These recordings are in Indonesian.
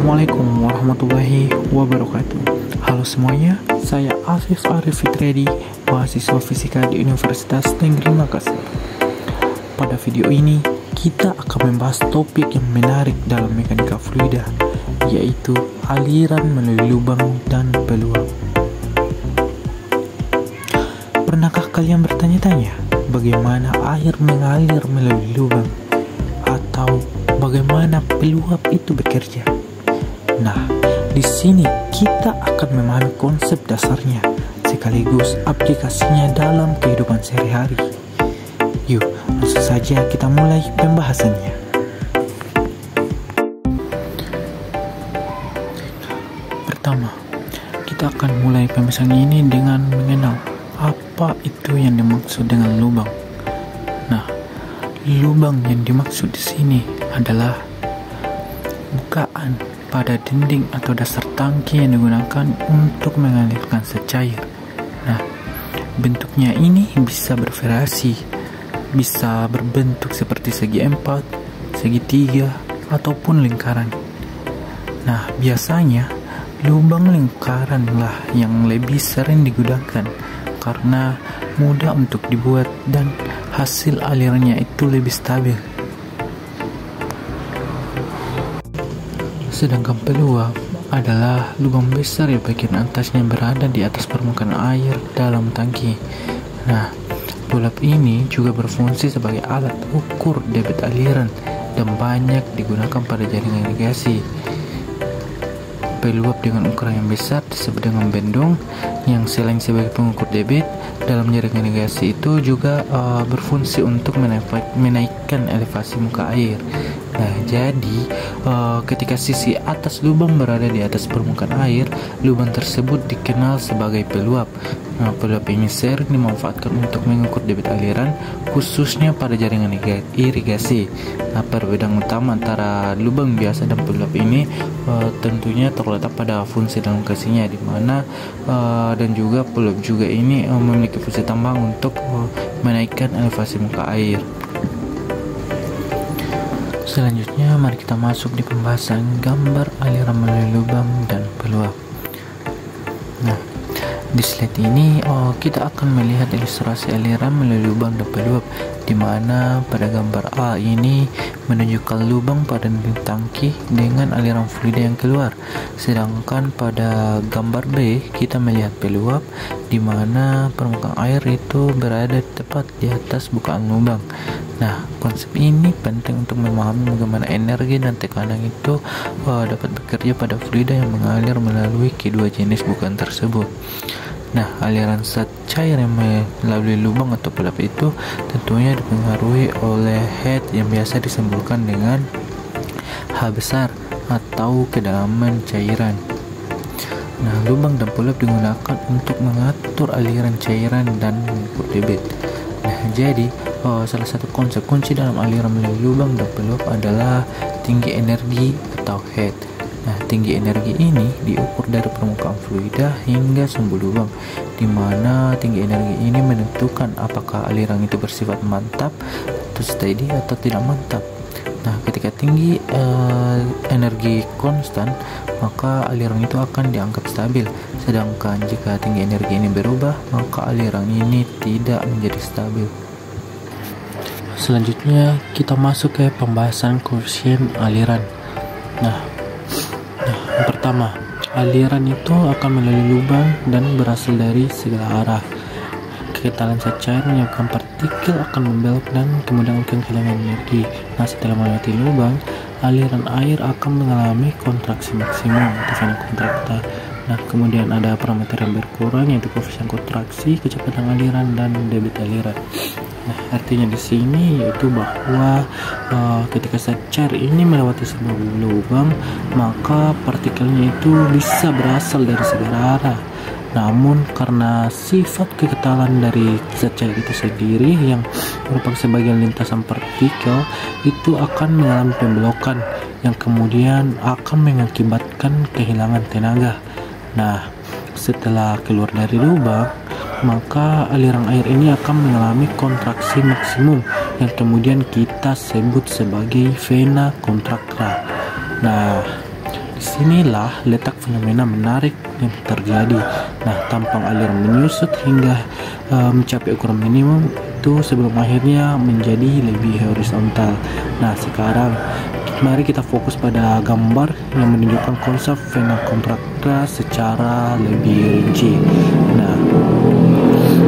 Assalamualaikum warahmatullahi wabarakatuh. Halo semuanya, saya Afif Arif Fitredi, mahasiswa fisika di Universitas Negeri Makassar. Pada video ini, kita akan membahas topik yang menarik dalam mekanika fluida, yaitu aliran melalui lubang dan peluang. Pernahkah kalian bertanya-tanya bagaimana air mengalir melalui lubang? Atau bagaimana peluap itu bekerja? Nah, di sini kita akan memahami konsep dasarnya sekaligus aplikasinya dalam kehidupan sehari-hari. Yuk, langsung saja kita mulai pembahasannya. Pertama, kita akan mulai pembahasan ini dengan mengenal apa itu yang dimaksud dengan lubang. Nah, lubang yang dimaksud di sini adalah bukaan pada dinding atau dasar tangki yang digunakan untuk mengalirkan cair. Nah, bentuknya ini bisa bervariasi, bisa berbentuk seperti segi empat, segitiga, ataupun lingkaran. Nah, biasanya lubang lingkaran lah yang lebih sering digunakan karena mudah untuk dibuat dan hasil alirannya itu lebih stabil. Sedangkan peluap adalah lubang besar yang bagian atasnya berada di atas permukaan air dalam tangki. Nah, peluap ini juga berfungsi sebagai alat ukur debit aliran dan banyak digunakan pada jaringan irigasi. Peluap dengan ukuran yang besar disebut dengan bendung, yang selain sebagai pengukur debit dalam jaringan irigasi itu juga berfungsi untuk menaikkan elevasi muka air. Nah, jadi ketika sisi atas lubang berada di atas permukaan air, lubang tersebut dikenal sebagai peluap. Nah, peluap ini sering dimanfaatkan untuk mengukur debit aliran, khususnya pada jaringan irigasi. Nah, perbedaan utama antara lubang biasa dan peluap ini tentunya terletak pada fungsi dan lokasinya, di mana dan juga peluap juga ini memiliki fungsi tambang untuk menaikkan elevasi muka air. Selanjutnya, mari kita masuk di pembahasan gambar aliran melalui lubang dan peluap. Nah, di slide ini kita akan melihat ilustrasi aliran melalui lubang dan peluap, di mana pada gambar A ini menunjukkan lubang pada dinding tangki dengan aliran fluida yang keluar. Sedangkan pada gambar B kita melihat peluap, di mana permukaan air itu berada tepat di atas bukaan lubang. Nah, konsep ini penting untuk memahami bagaimana energi dan tekanan itu dapat bekerja pada fluida yang mengalir melalui kedua jenis bukaan tersebut. Nah, aliran zat cair yang melalui lubang atau peluap itu tentunya dipengaruhi oleh head yang biasa disimbolkan dengan H besar atau kedalaman cairan. Nah, lubang dan peluap digunakan untuk mengatur aliran cairan dan mengukur debit. Nah, jadi salah satu konsep kunci dalam aliran melalui lubang dan peluap adalah tinggi energi atau head. Nah, tinggi energi ini diukur dari permukaan fluida hingga sumbu lubang, di mana tinggi energi ini menentukan apakah aliran itu bersifat mantap atau steady atau tidak mantap. Nah, ketika tinggi energi konstan, maka aliran itu akan dianggap stabil. Sedangkan jika tinggi energi ini berubah, maka aliran ini tidak menjadi stabil. Selanjutnya, kita masuk ke pembahasan koefisien aliran. Nah, yang pertama, aliran itu akan melalui lubang dan berasal dari segala arah. Kekentalan zat cair menyebabkan partikel akan membelok dan kemudian akan kehilangan energi. Nah, setelah melewati lubang, aliran air akan mengalami kontraksi maksimum atau vena kontrakta. Nah, kemudian ada parameter yang berkurang, yaitu koefisien kontraksi, kecepatan aliran, dan debit aliran. Nah, artinya di sini yaitu bahwa ketika zat cair ini melewati sebuah lubang, maka partikelnya itu bisa berasal dari segala arah. Namun karena sifat kekentalan dari zat cair itu sendiri yang merupakan sebagian lintasan partikel, itu akan mengalami pembelokan yang kemudian akan mengakibatkan kehilangan tenaga. Nah, setelah keluar dari lubang, maka aliran air ini akan mengalami kontraksi maksimum yang kemudian kita sebut sebagai vena kontrakta. Nah, di disinilah letak fenomena menarik yang terjadi. Nah, tampang aliran menyusut hingga mencapai ukuran minimum itu sebelum akhirnya menjadi lebih horizontal. Nah, sekarang mari kita fokus pada gambar yang menunjukkan konsep vena contracta secara lebih rinci. Nah,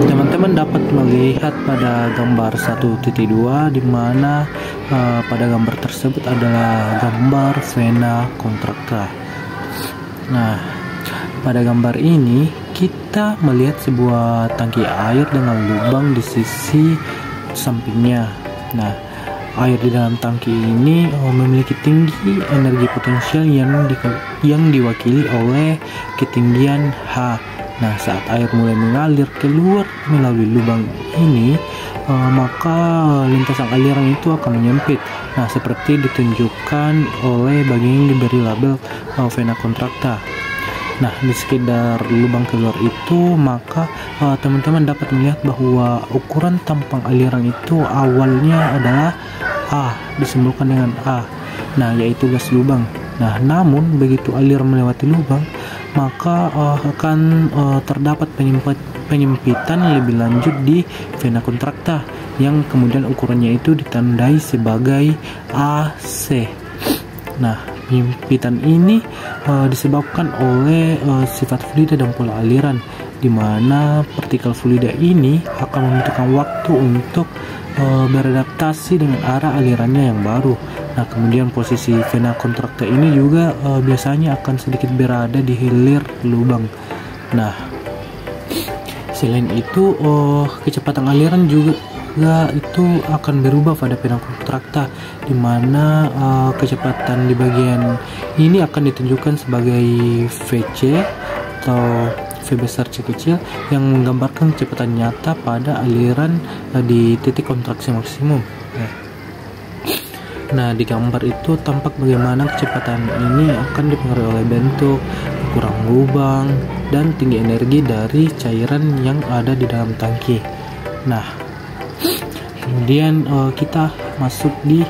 teman-teman dapat melihat pada gambar 1.2 di mana pada gambar tersebut adalah gambar vena contracta. Nah, pada gambar ini kita melihat sebuah tangki air dengan lubang di sisi sampingnya. Nah, air di dalam tangki ini memiliki tinggi energi potensial yang diwakili oleh ketinggian H. Nah, saat air mulai mengalir keluar melalui lubang ini, maka lintasan aliran itu akan menyempit. Nah, seperti ditunjukkan oleh bagian yang diberi label vena contracta. Nah, di sekitar lubang keluar itu, maka teman-teman dapat melihat bahwa ukuran tampang aliran itu awalnya adalah A, disimbolkan dengan A. Nah, yaitu gas lubang. Nah, namun begitu aliran melewati lubang, maka akan terdapat penyempitan lebih lanjut di vena contracta yang kemudian ukurannya itu ditandai sebagai AC. Nah, penyempitan ini disebabkan oleh sifat fluida dan pola aliran, di mana partikel fluida ini akan membutuhkan waktu untuk beradaptasi dengan arah alirannya yang baru. Nah, kemudian posisi vena contracta ini juga biasanya akan sedikit berada di hilir lubang. Nah, selain itu kecepatan aliran juga itu akan berubah pada vena contracta, di mana kecepatan di bagian ini akan ditunjukkan sebagai VC atau V besar C kecil yang menggambarkan kecepatan nyata pada aliran di titik kontraksi maksimum. Nah, di gambar itu tampak bagaimana kecepatan ini akan dipengaruhi oleh bentuk, ukuran lubang, dan tinggi energi dari cairan yang ada di dalam tangki. Nah, kemudian kita masuk di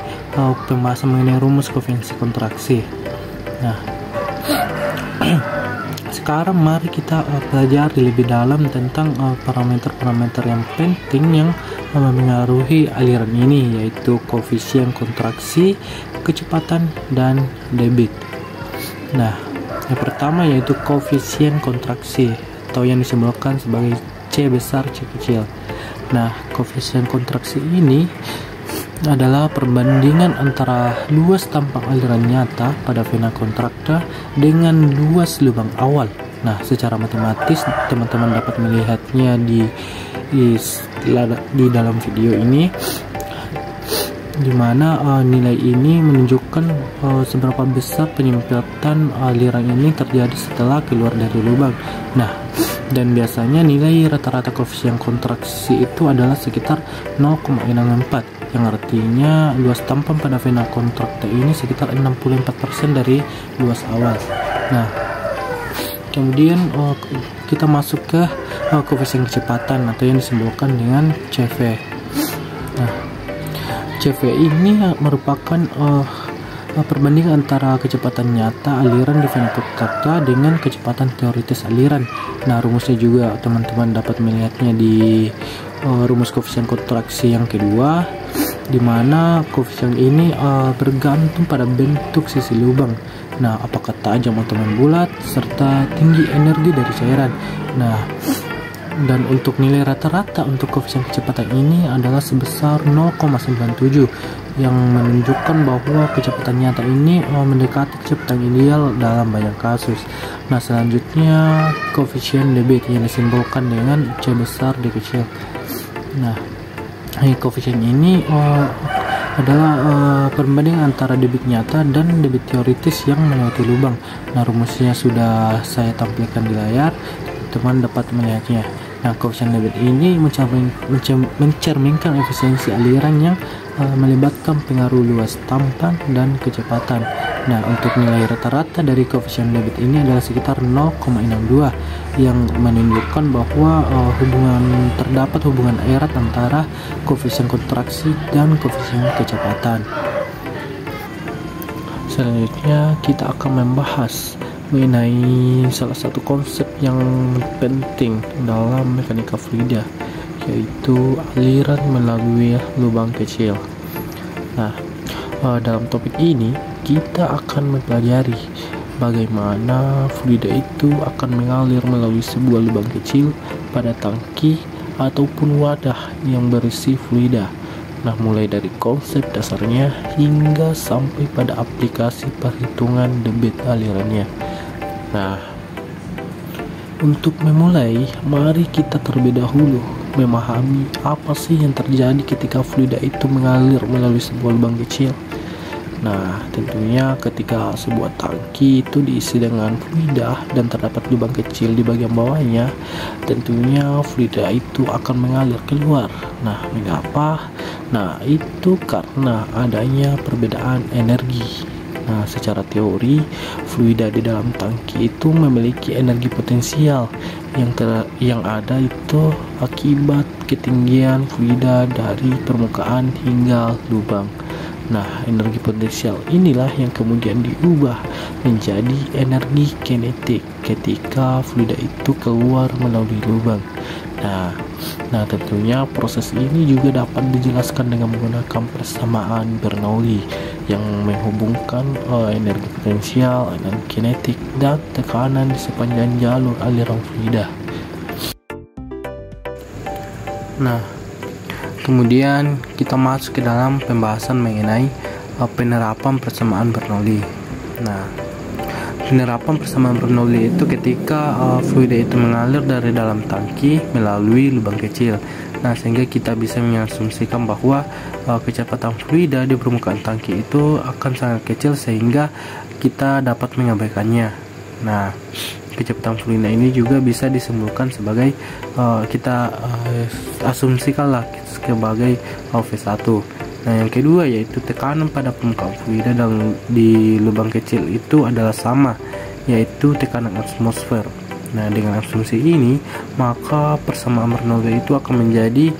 pembahasan mengenai rumus koefisien kontraksi. Nah, sekarang mari kita pelajari lebih dalam tentang parameter-parameter yang penting yang mengaruhi aliran ini, yaitu koefisien kontraksi, kecepatan, dan debit. Nah, yang pertama yaitu koefisien kontraksi atau yang disimbolkan sebagai C besar C kecil. Nah, koefisien kontraksi ini adalah perbandingan antara luas tampang aliran nyata pada vena contracta dengan luas lubang awal. Nah, secara matematis teman-teman dapat melihatnya di dalam video ini, di mana nilai ini menunjukkan seberapa besar penyempitan aliran ini terjadi setelah keluar dari lubang. Nah, dan biasanya nilai rata-rata koefisien kontraksi itu adalah sekitar 0,64, yang artinya luas tampang pada vena contracta ini sekitar 64% dari luas awal. Nah, kemudian kita masuk ke koefisien kecepatan atau yang disimbolkan dengan CV. Nah, CV ini merupakan perbandingan antara kecepatan nyata aliran di vena contracta dengan kecepatan teoritis aliran. Nah, rumusnya juga teman-teman dapat melihatnya di rumus koefisien kontraksi yang kedua, di mana koefisien ini bergantung pada bentuk sisi lubang. Nah, apakah tajam atau membulat, serta tinggi energi dari cairan. Nah, dan untuk nilai rata-rata untuk koefisien kecepatan ini adalah sebesar 0,97, yang menunjukkan bahwa kecepatan nyata ini mendekati kecepatan ideal dalam banyak kasus. Nah, selanjutnya koefisien debit yang disimbolkan dengan C besar D kecil. Nah, koefisien ini adalah perbandingan antara debit nyata dan debit teoritis yang melewati lubang. Nah, rumusnya sudah saya tampilkan di layar, teman dapat melihatnya. Nah, koefisien debit ini mencerminkan efisiensi aliran yang melibatkan pengaruh luas tampang dan kecepatan. Nah, untuk nilai rata-rata dari koefisien debit ini adalah sekitar 0,62, yang menunjukkan bahwa terdapat hubungan erat antara koefisien kontraksi dan koefisien kecepatan. Selanjutnya kita akan membahas mengenai salah satu konsep yang penting dalam mekanika fluida, yaitu aliran melalui lubang kecil. Nah, dalam topik ini kita akan mempelajari bagaimana fluida itu akan mengalir melalui sebuah lubang kecil pada tangki ataupun wadah yang berisi fluida. Nah, mulai dari konsep dasarnya hingga sampai pada aplikasi perhitungan debit alirannya. Nah, untuk memulai, mari kita terlebih dahulu memahami apa sih yang terjadi ketika fluida itu mengalir melalui sebuah lubang kecil. Nah, tentunya ketika sebuah tangki itu diisi dengan fluida dan terdapat lubang kecil di bagian bawahnya, tentunya fluida itu akan mengalir keluar. Nah, mengapa? Nah, itu karena adanya perbedaan energi. Nah, secara teori, fluida di dalam tangki itu memiliki energi potensial yang ada itu akibat ketinggian fluida dari permukaan hingga lubang. Nah, energi potensial inilah yang kemudian diubah menjadi energi kinetik ketika fluida itu keluar melalui lubang. Nah, tentunya proses ini juga dapat dijelaskan dengan menggunakan persamaan Bernoulli yang menghubungkan energi potensial, energi kinetik, dan tekanan di sepanjang jalur aliran fluida. Nah, kemudian kita masuk ke dalam pembahasan mengenai penerapan persamaan Bernoulli. Nah, penerapan persamaan Bernoulli itu ketika fluida itu mengalir dari dalam tangki melalui lubang kecil. Nah, sehingga kita bisa mengasumsikan bahwa kecepatan fluida di permukaan tangki itu akan sangat kecil sehingga kita dapat mengabaikannya. Nah, kecepatan fluida ini juga bisa disimpulkan sebagai kita asumsikanlah sebagai V1. Nah, yang kedua yaitu tekanan pada permukaan fluida di lubang kecil itu adalah sama, yaitu tekanan atmosfer. Nah, dengan asumsi ini maka persamaan Bernoulli itu akan menjadi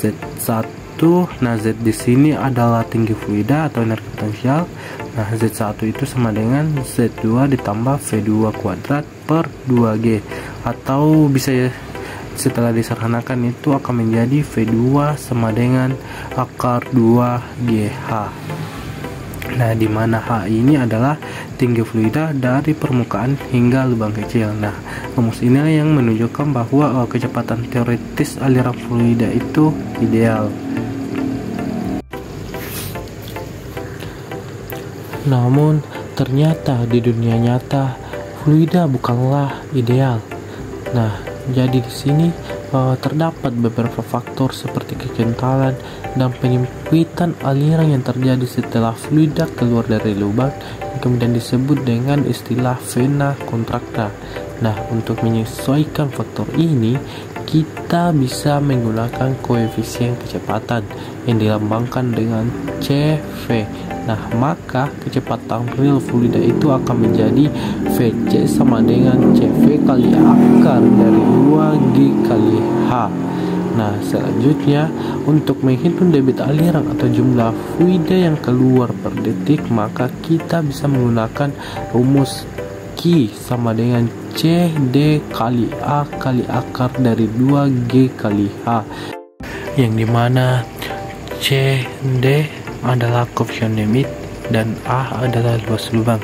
Z1. Nah, Z di sini adalah tinggi fluida atau energi potensial. Nah, Z1 itu sama dengan Z2 ditambah V2 kuadrat per 2G, atau bisa ya setelah disederhanakan itu akan menjadi V2 sama dengan akar 2GH. Nah, di mana H ini adalah tinggi fluida dari permukaan hingga lubang kecil. Nah, rumus ini yang menunjukkan bahwa kecepatan teoretis aliran fluida itu ideal. Namun, ternyata di dunia nyata fluida bukanlah ideal. Nah, jadi di sini terdapat beberapa faktor seperti kekentalan dan penyempitan aliran yang terjadi setelah fluida keluar dari lubang yang kemudian disebut dengan istilah vena contracta. Nah, untuk menyesuaikan faktor ini, kita bisa menggunakan koefisien kecepatan yang dilambangkan dengan CV. Nah, maka kecepatan real fluida itu akan menjadi VC sama dengan CV kali akar dari 2G kali H. Nah, selanjutnya untuk menghitung debit aliran atau jumlah fluida yang keluar per detik, maka kita bisa menggunakan rumus Q sama dengan CD kali A kali akar dari 2G kali H, yang dimana CD adalah koefisien debit dan A adalah luas lubang.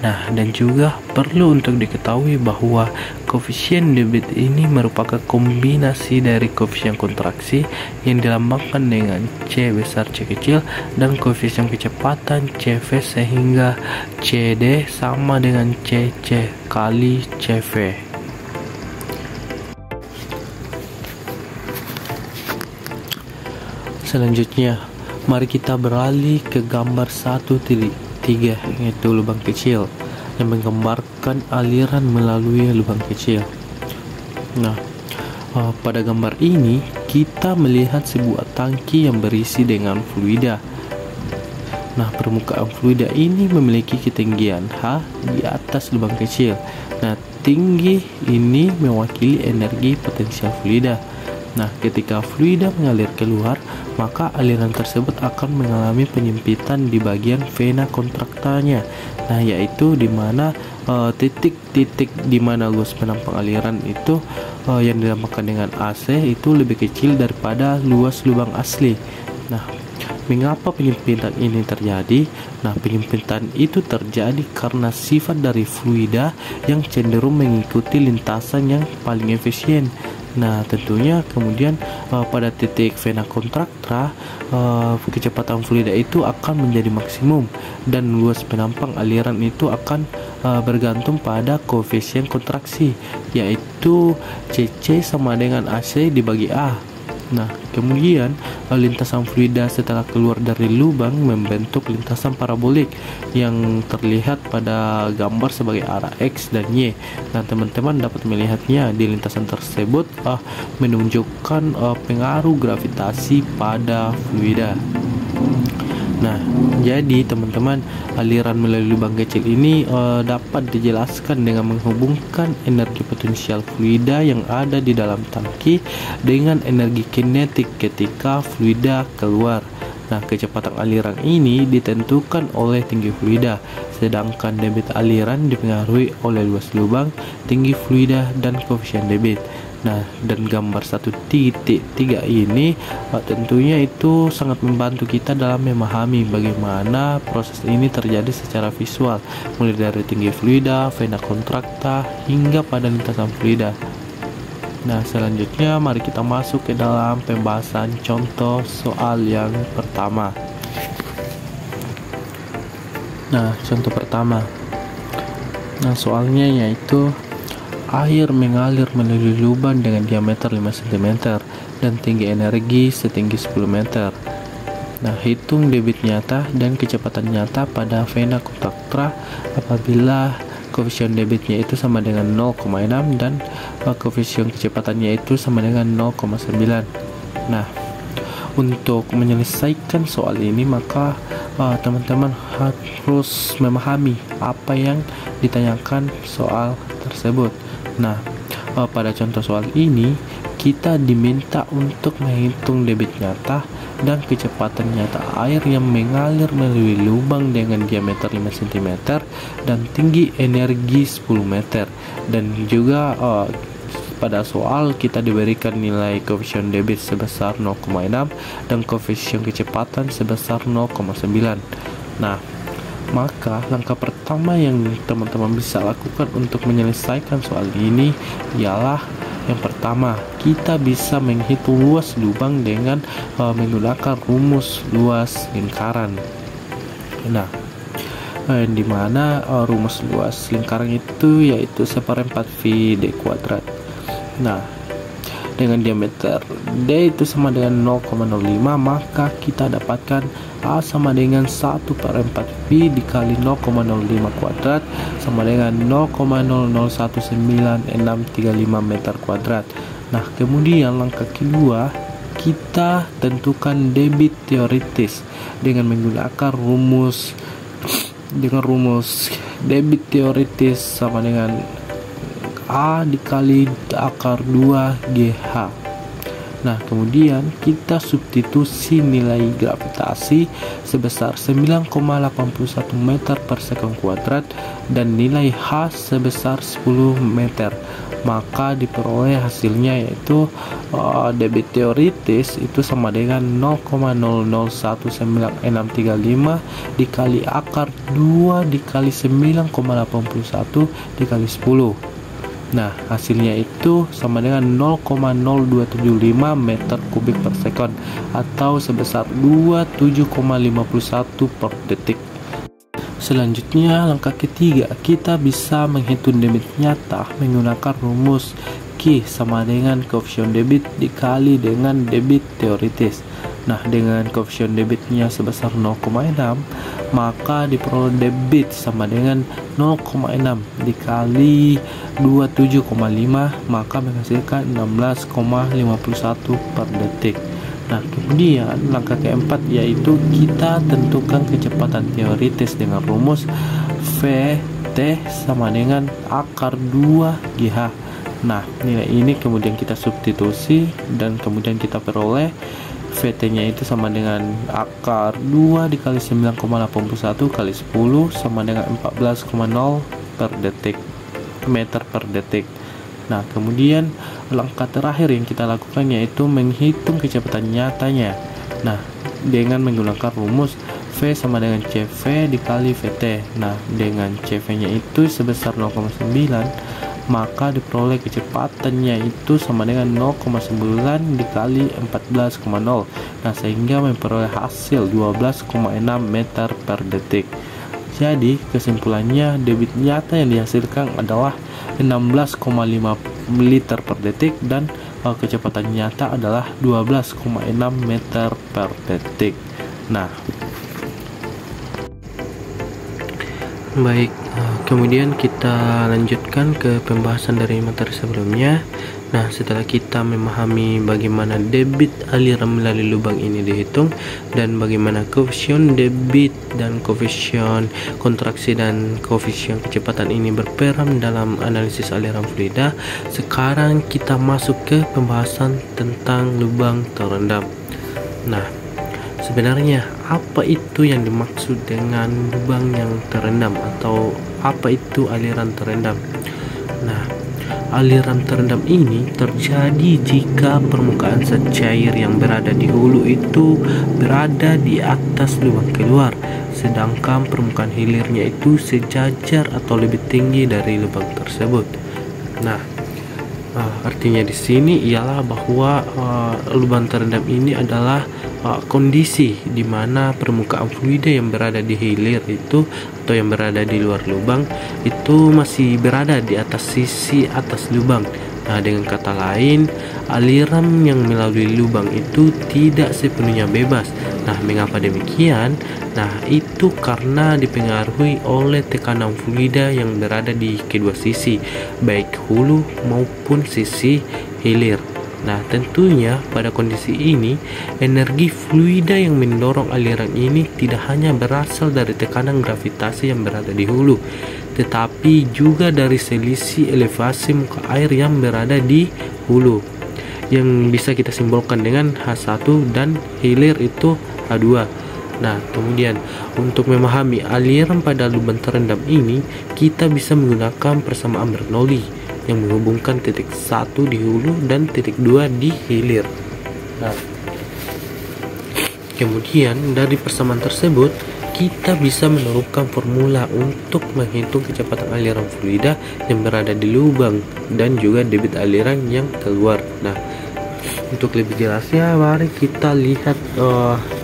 Nah, dan juga perlu untuk diketahui bahwa koefisien debit ini merupakan kombinasi dari koefisien kontraksi yang dilambangkan dengan C besar C kecil dan koefisien kecepatan CV, sehingga CD sama dengan CC kali CV. Selanjutnya, mari kita beralih ke gambar 1.3, yaitu lubang kecil yang menggambarkan aliran melalui lubang kecil. Nah, pada gambar ini kita melihat sebuah tangki yang berisi dengan fluida. Nah, permukaan fluida ini memiliki ketinggian H di atas lubang kecil. Nah, tinggi ini mewakili energi potensial fluida. Nah, ketika fluida mengalir keluar, maka aliran tersebut akan mengalami penyempitan di bagian vena contractanya. Nah, yaitu di mana titik-titik di mana luas penampang aliran itu yang dinamakan dengan AC itu lebih kecil daripada luas lubang asli. Nah, mengapa penyempitan ini terjadi? Nah, penyempitan itu terjadi karena sifat dari fluida yang cenderung mengikuti lintasan yang paling efisien. Nah, tentunya kemudian pada titik vena contracta kecepatan fluida itu akan menjadi maksimum dan luas penampang aliran itu akan bergantung pada koefisien kontraksi, yaitu CC sama dengan AC dibagi A. Nah, kemudian lintasan fluida setelah keluar dari lubang membentuk lintasan parabolik yang terlihat pada gambar sebagai arah X dan Y. Nah, teman-teman dapat melihatnya di lintasan tersebut menunjukkan pengaruh gravitasi pada fluida. Nah, jadi teman-teman, aliran melalui lubang kecil ini dapat dijelaskan dengan menghubungkan energi potensial fluida yang ada di dalam tangki dengan energi kinetik ketika fluida keluar. Nah, kecepatan aliran ini ditentukan oleh tinggi fluida, sedangkan debit aliran dipengaruhi oleh luas lubang, tinggi fluida, dan koefisien debit. Nah, dan gambar 1.3 ini tentunya itu sangat membantu kita dalam memahami bagaimana proses ini terjadi secara visual, mulai dari tinggi fluida, vena contracta, hingga pada lintasan fluida. Nah, selanjutnya mari kita masuk ke dalam pembahasan contoh soal yang pertama. Nah, contoh pertama. Nah, soalnya yaitu air mengalir melalui lubang dengan diameter 5 cm dan tinggi energi setinggi 10 meter. Nah, hitung debit nyata dan kecepatan nyata pada vena contracta apabila koefisien debitnya itu sama dengan 0,6 dan koefisien kecepatannya itu sama dengan 0,9. Nah, untuk menyelesaikan soal ini maka teman-teman harus memahami apa yang ditanyakan soal tersebut. Nah, pada contoh soal ini kita diminta untuk menghitung debit nyata dan kecepatan nyata air yang mengalir melalui lubang dengan diameter 5 cm dan tinggi energi 10 meter. Dan juga pada soal kita diberikan nilai koefisien debit sebesar 0,6 dan koefisien kecepatan sebesar 0,9. Nah, maka langkah pertama yang teman-teman bisa lakukan untuk menyelesaikan soal ini ialah yang pertama, kita bisa menghitung luas lubang dengan menggunakan rumus luas lingkaran. Nah, di mana rumus luas lingkaran itu yaitu 1/4 V d². Nah, dengan diameter D itu sama dengan 0,05, maka kita dapatkan A sama dengan 1/4 V dikali 0,05 kuadrat sama dengan 0,001965 meter kuadrat. Nah, kemudian langkah kedua, kita tentukan debit teoritis dengan menggunakan rumus debit teoritis sama dengan A dikali akar 2 GH. Nah, kemudian kita substitusi nilai gravitasi sebesar 9,81 meter per sekon kuadrat dan nilai H sebesar 10 meter. Maka diperoleh hasilnya yaitu debit teoritis itu sama dengan 0,001965 dikali akar 2 dikali 9,81 dikali 10. Nah, hasilnya itu sama dengan 0,0275 meter kubik per sekon atau sebesar 27,51 per detik. Selanjutnya, langkah ketiga, kita bisa menghitung debit nyata menggunakan rumus Q sama dengan koefisien debit dikali dengan debit teoritis. Nah, dengan koefisien debitnya sebesar 0,6, maka diperoleh debit sama dengan 0,6 dikali 27,5, maka menghasilkan 16,51 per detik. Nah, kemudian langkah keempat yaitu kita tentukan kecepatan teoritis dengan rumus VT sama dengan akar 2 GH. Nah, nilai ini kemudian kita substitusi dan kemudian kita peroleh VT-nya itu sama dengan akar 2 dikali 9,81 kali 10 sama dengan 14,0 per detik, meter per detik. Nah, kemudian langkah terakhir yang kita lakukan yaitu menghitung kecepatan nyatanya. Nah, dengan menggunakan rumus V sama dengan CV dikali VT. Nah, dengan CV-nya itu sebesar 0,9, maka diperoleh kecepatannya itu sama dengan 0,9 dikali 14,0. Nah, sehingga memperoleh hasil 12,6 meter per detik. Jadi, kesimpulannya debit nyata yang dihasilkan adalah 16,5 liter per detik dan kecepatan nyata adalah 12,6 meter per detik. Nah, baik, kemudian kita lanjutkan ke pembahasan dari materi sebelumnya. Nah, setelah kita memahami bagaimana debit aliran melalui lubang ini dihitung dan bagaimana koefisien debit dan koefisien kontraksi dan koefisien kecepatan ini berperan dalam analisis aliran fluida, sekarang kita masuk ke pembahasan tentang lubang terendam. Nah, sebenarnya apa itu yang dimaksud dengan lubang yang terendam atau apa itu aliran terendam? Nah, aliran terendam ini terjadi jika permukaan zat cair yang berada di hulu itu berada di atas lubang keluar, sedangkan permukaan hilirnya itu sejajar atau lebih tinggi dari lubang tersebut. Nah, artinya di sini ialah bahwa lubang terendam ini adalah kondisi di mana permukaan fluida yang berada di hilir itu atau yang berada di luar lubang itu masih berada di atas sisi atas lubang. Nah, dengan kata lain, aliran yang melalui lubang itu tidak sepenuhnya bebas. Nah, mengapa demikian? Nah, itu karena dipengaruhi oleh tekanan fluida yang berada di kedua sisi, baik hulu maupun sisi hilir. Nah, tentunya pada kondisi ini, energi fluida yang mendorong aliran ini tidak hanya berasal dari tekanan gravitasi yang berada di hulu, tetapi juga dari selisih elevasi muka air yang berada di hulu, yang bisa kita simbolkan dengan H1 dan hilir itu H2. Nah, kemudian untuk memahami aliran pada lubang terendam ini, kita bisa menggunakan persamaan Bernoulli yang menghubungkan titik 1 di hulu dan titik 2 di hilir. Nah, kemudian dari persamaan tersebut kita bisa menerapkan formula untuk menghitung kecepatan aliran fluida yang berada di lubang dan juga debit aliran yang keluar. Nah, untuk lebih jelasnya mari kita lihat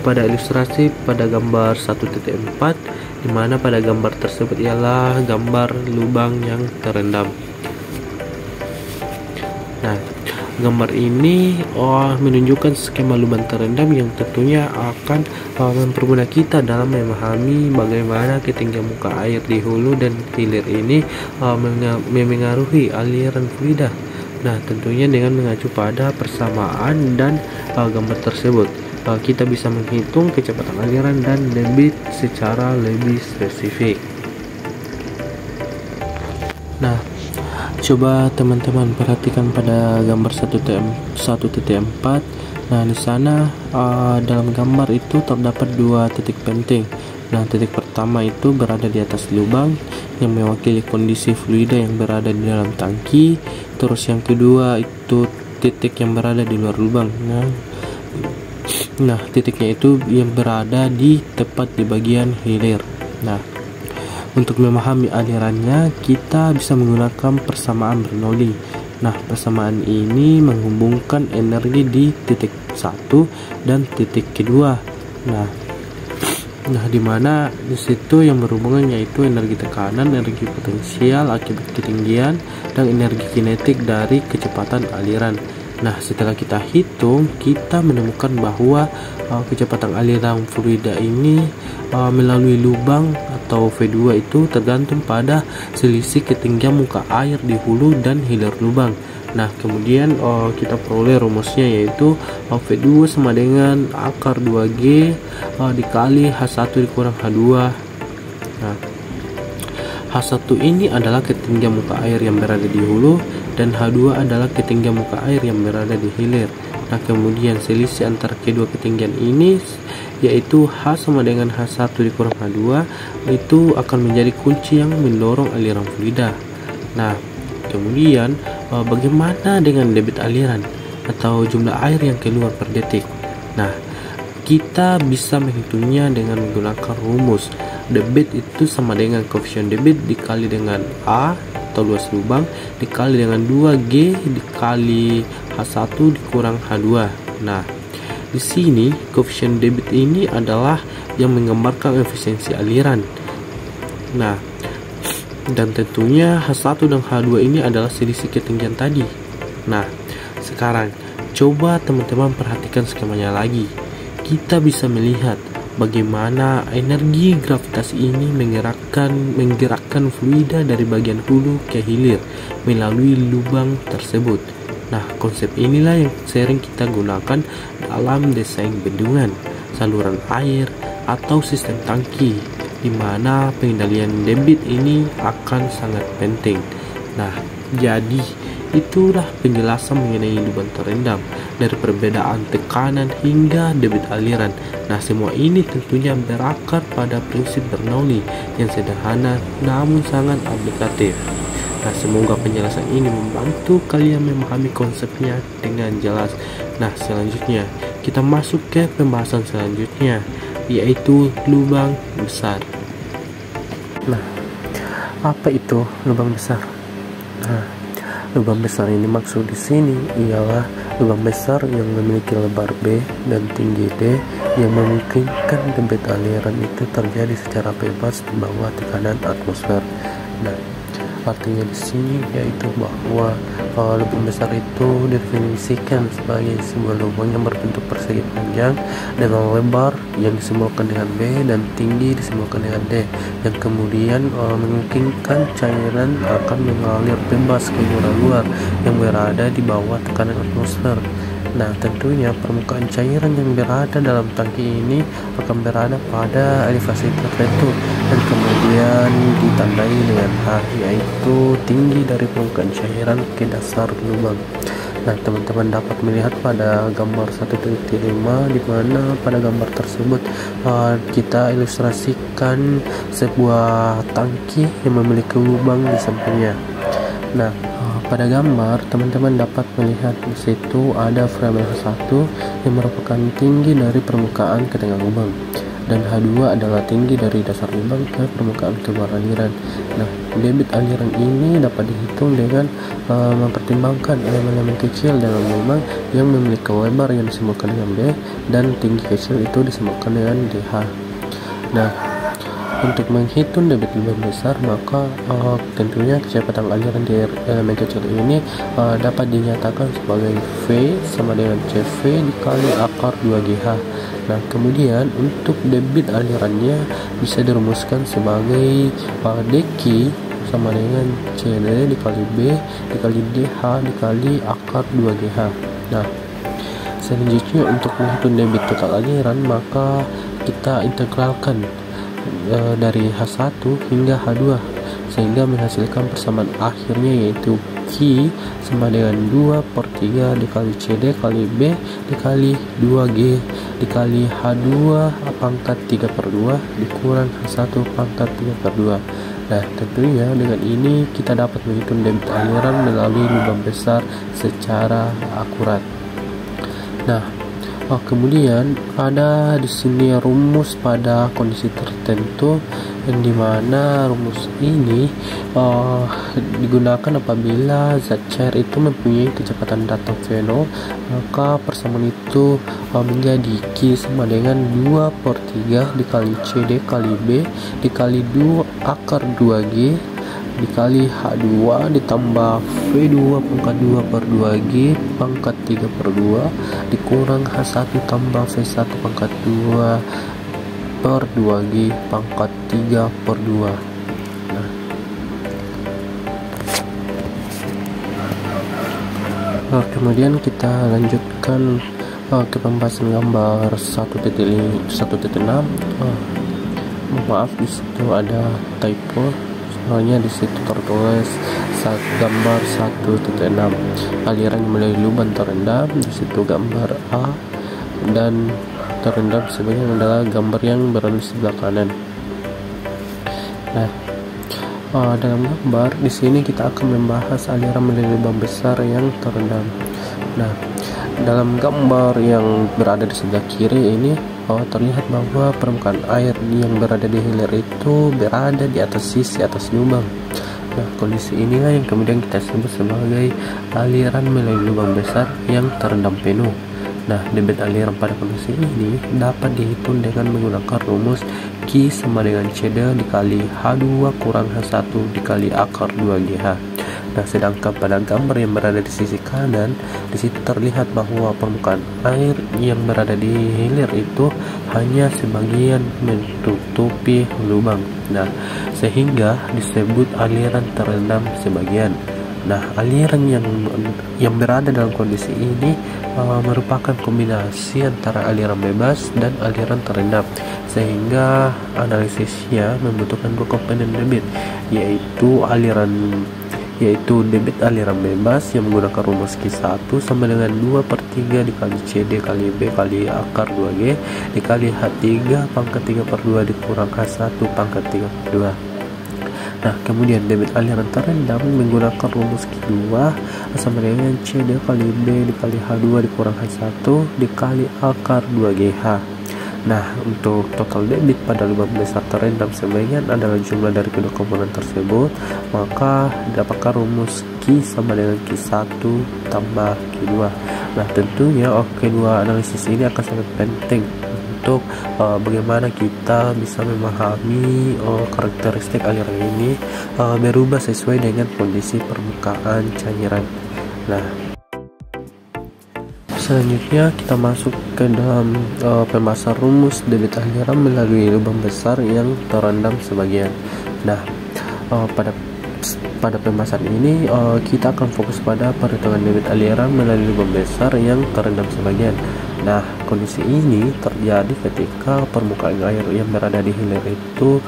pada ilustrasi pada gambar 1.4, di mana pada gambar tersebut ialah gambar lubang yang terendam. Nah, gambar ini menunjukkan skema lubang terendam yang tentunya akan mempermudah kita dalam memahami bagaimana ketinggian muka air di hulu dan hilir ini memengaruhi aliran fluida. Nah, tentunya dengan mengacu pada persamaan dan gambar tersebut, kita bisa menghitung kecepatan aliran dan debit secara lebih spesifik. Nah, coba teman-teman perhatikan pada gambar 1.4. Nah, di sana dalam gambar itu terdapat dua titik penting. Nah, titik pertama itu berada di atas lubang yang mewakili kondisi fluida yang berada di dalam tangki. Terus yang kedua itu titik yang berada di luar lubang. Nah, titiknya itu yang berada di tepat di bagian hilir. Nah, untuk memahami alirannya, kita bisa menggunakan persamaan Bernoulli. Nah, persamaan ini menghubungkan energi di titik 1 dan titik kedua. Nah, di mana di situ yang berhubungan yaitu energi tekanan, energi potensial akibat ketinggian, dan energi kinetik dari kecepatan aliran. Nah, setelah kita hitung, kita menemukan bahwa kecepatan aliran fluida ini melalui lubang atau V2 itu tergantung pada selisih ketinggian muka air di hulu dan hilir lubang. Nah, kemudian kita peroleh rumusnya yaitu V2 sama dengan akar 2G dikali H1 dikurang H2. Nah, H1 ini adalah ketinggian muka air yang berada di hulu dan H2 adalah ketinggian muka air yang berada di hilir. Nah, kemudian selisih antara kedua ketinggian ini yaitu H sama dengan H1 dikurang H2 itu akan menjadi kunci yang mendorong aliran fluida. Nah, kemudian bagaimana dengan debit aliran atau jumlah air yang keluar per detik? Nah, kita bisa menghitungnya dengan menggunakan rumus debit itu sama dengan koefisien debit dikali dengan A atau luas lubang dikali dengan 2G dikali H1 dikurang H2. Nah, di sini koefisien debit ini adalah yang menggambarkan efisiensi aliran. Nah, dan tentunya H1 dan H2 ini adalah selisih ketinggian tadi. Nah, sekarang coba teman-teman perhatikan skemanya lagi. Kita bisa melihat bagaimana energi gravitasi ini menggerakkan fluida dari bagian hulu ke hilir melalui lubang tersebut. Nah, konsep inilah yang sering kita gunakan dalam desain bendungan, saluran air, atau sistem tangki, di mana pengendalian debit ini akan sangat penting. Nah, jadi itulah penjelasan mengenai lubang terendam dari perbedaan tekanan hingga debit aliran. Nah, semua ini tentunya berakar pada prinsip Bernoulli yang sederhana namun sangat aplikatif. Nah, semoga penjelasan ini membantu kalian memahami konsepnya dengan jelas. Nah, selanjutnya kita masuk ke pembahasan selanjutnya, yaitu lubang besar. Nah, apa itu lubang besar? Nah, lubang besar ini maksud di sini ialah lubang besar yang memiliki lebar B dan tinggi D yang memungkinkan debit aliran itu terjadi secara bebas di bawah tekanan atmosfer. Nah, artinya di sini yaitu bahwa lubang besar itu definisikan sebagai sebuah lubang yang berbentuk persegi panjang dengan lebar yang disimbolkan dengan B dan tinggi disimbolkan dengan D, yang kemudian memungkinkan cairan akan mengalir bebas ke udara luar yang berada di bawah tekanan atmosfer. Nah, tentunya permukaan cairan yang berada dalam tangki ini akan berada pada elevasi tertentu dan kemudian ditandai dengan H, yaitu tinggi dari permukaan cairan ke dasar lubang. Nah, teman-teman dapat melihat pada gambar 1.5 di mana pada gambar tersebut kita ilustrasikan sebuah tangki yang memiliki lubang di sampingnya. Nah, pada gambar teman-teman dapat melihat di situ ada variabel H1 yang merupakan tinggi dari permukaan ke tengah lubang dan H2 adalah tinggi dari dasar lubang ke permukaan keluar aliran. Nah, debit aliran ini dapat dihitung dengan mempertimbangkan elemen-elemen kecil dalam lubang yang memiliki lebar yang disimbolkan dengan B dan tinggi kecil itu disimbolkan dengan DH. Nah, untuk menghitung debit lubang besar, maka tentunya kecepatan aliran di elemen kecil ini dapat dinyatakan sebagai V sama dengan CV dikali akar 2GH. Nah, kemudian untuk debit alirannya bisa dirumuskan sebagai dQ sama dengan CD dikali B dikali DH dikali akar 2GH. Nah, selanjutnya untuk menghitung debit total aliran, maka kita integralkan dari H1 hingga H2 sehingga menghasilkan persamaan akhirnya yaitu Q sama dengan 2/3 dikali CD kali B dikali 2G dikali H2 pangkat 3/2 dikurang H1 pangkat 3/2. Nah, tentunya dengan ini kita dapat menghitung debit aliran melalui lubang besar secara akurat. Nah, kemudian ada di sini rumus pada kondisi tertentu yang dimana rumus ini digunakan apabila zat cair itu mempunyai kecepatan datang V0, maka persamaan itu menjadi Q sama dengan 2/3 dikali CD kali B dikali 2 akar 2G dikali H2 ditambah V2 pangkat 2/2G pangkat 3/2 dikurang H1 tambah V1 pangkat 2/2G pangkat 3/2. Nah, kemudian kita lanjutkan ke pembahasan gambar 1.6. Maaf, di situ ada typo. Soalnya di situ tertulis gambar 1.6 aliran melalui lubang terendam. Di situ gambar A dan terendam sebagian adalah gambar yang berada di sebelah kanan. Nah, dalam gambar di sini kita akan membahas aliran melalui lubang besar yang terendam. Nah, dalam gambar yang berada di sebelah kiri ini terlihat bahwa permukaan air yang berada di hilir itu berada di atas sisi atas lubang. Nah, kondisi inilah yang kemudian kita sebut sebagai aliran melalui lubang besar yang terendam penuh. Nah, debit aliran pada kondisi ini dapat dihitung dengan menggunakan rumus Q sama dengan CD dikali H2 kurang H1 dikali akar 2GH. Nah, sedangkan pada gambar yang berada di sisi kanan, di situ terlihat bahwa permukaan air yang berada di hilir itu hanya sebagian menutupi lubang. Nah, sehingga disebut aliran terendam sebagian. Nah, aliran yang berada dalam kondisi ini merupakan kombinasi antara aliran bebas dan aliran terendam, sehingga analisisnya membutuhkan dua komponen debit, yaitu debit aliran bebas yang menggunakan rumus Q1 sama dengan 2/3 dikali CD kali B kali akar 2G dikali H3 pangkat 3/2 dikurang H1 pangkat 3/2. Nah, kemudian debit aliran terendam menggunakan rumus Q2 sama dengan CD kali B dikali H2 dikurang H1 dikali akar 2GH. Nah, untuk total debit pada lubang besar terendam sebagian adalah jumlah dari kedua komponen tersebut, maka dapatkan rumus Q sama dengan Q1 tambah Q2. Nah, tentunya kedua analisis ini akan sangat penting untuk bagaimana kita bisa memahami karakteristik aliran ini berubah sesuai dengan kondisi permukaan cairan. Nah, selanjutnya kita masuk ke dalam pembahasan rumus debit aliran melalui lubang besar yang terendam sebagian. Nah, pada pembahasan ini kita akan fokus pada perhitungan debit aliran melalui lubang besar yang terendam sebagian. Nah, kondisi ini terjadi ketika permukaan air yang berada di hilir itu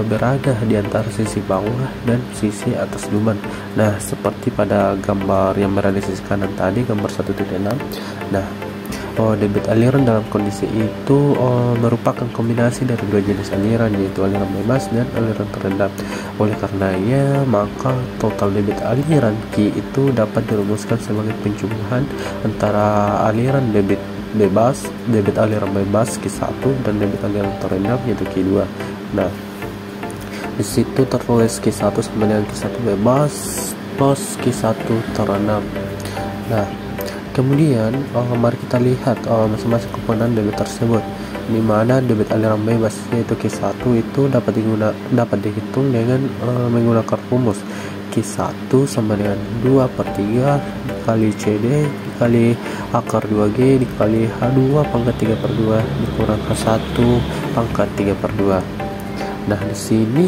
berada di antara sisi bawah dan sisi atas lubang. Nah, seperti pada gambar yang berada di sisi kanan tadi, gambar 1.6. Nah, debit aliran dalam kondisi itu merupakan kombinasi dari dua jenis aliran, yaitu aliran bebas dan aliran terendam. Oleh karenanya, maka total debit aliran Q itu dapat dirumuskan sebagai penjumlahan antara aliran debit aliran bebas Q1 dan debit aliran terendam yaitu Q2. Nah, di situ tertulis Q1 sama dengan Q1 bebas plus Q1 terendam. Nah, kemudian mari kita lihat masing-masing komponen debit tersebut, di mana debit aliran bebas yaitu Q1 itu dapat dihitung dengan menggunakan rumus Q1 sama dengan 2/3 dikali CD dikali akar 2G dikali H2 pangkat 3/2 dikurang H1 pangkat 3/2. Nah, di sini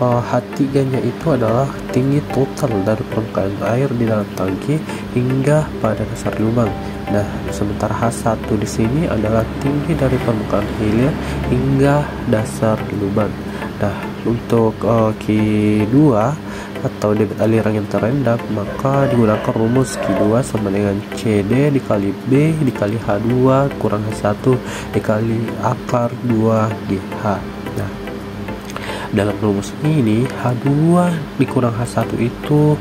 H3-nya itu adalah tinggi total dari permukaan air di dalam tangki hingga pada dasar lubang. Nah, sementara H1 di sini adalah tinggi dari permukaan hilir hingga dasar lubang. Nah, untuk Q2 atau debit aliran yang terendam, maka digunakan rumus Q2 sama dengan CD dikali B dikali H2 kurang H1 dikali akar 2GH. Nah, dalam rumus ini H2 dikurang H1 itu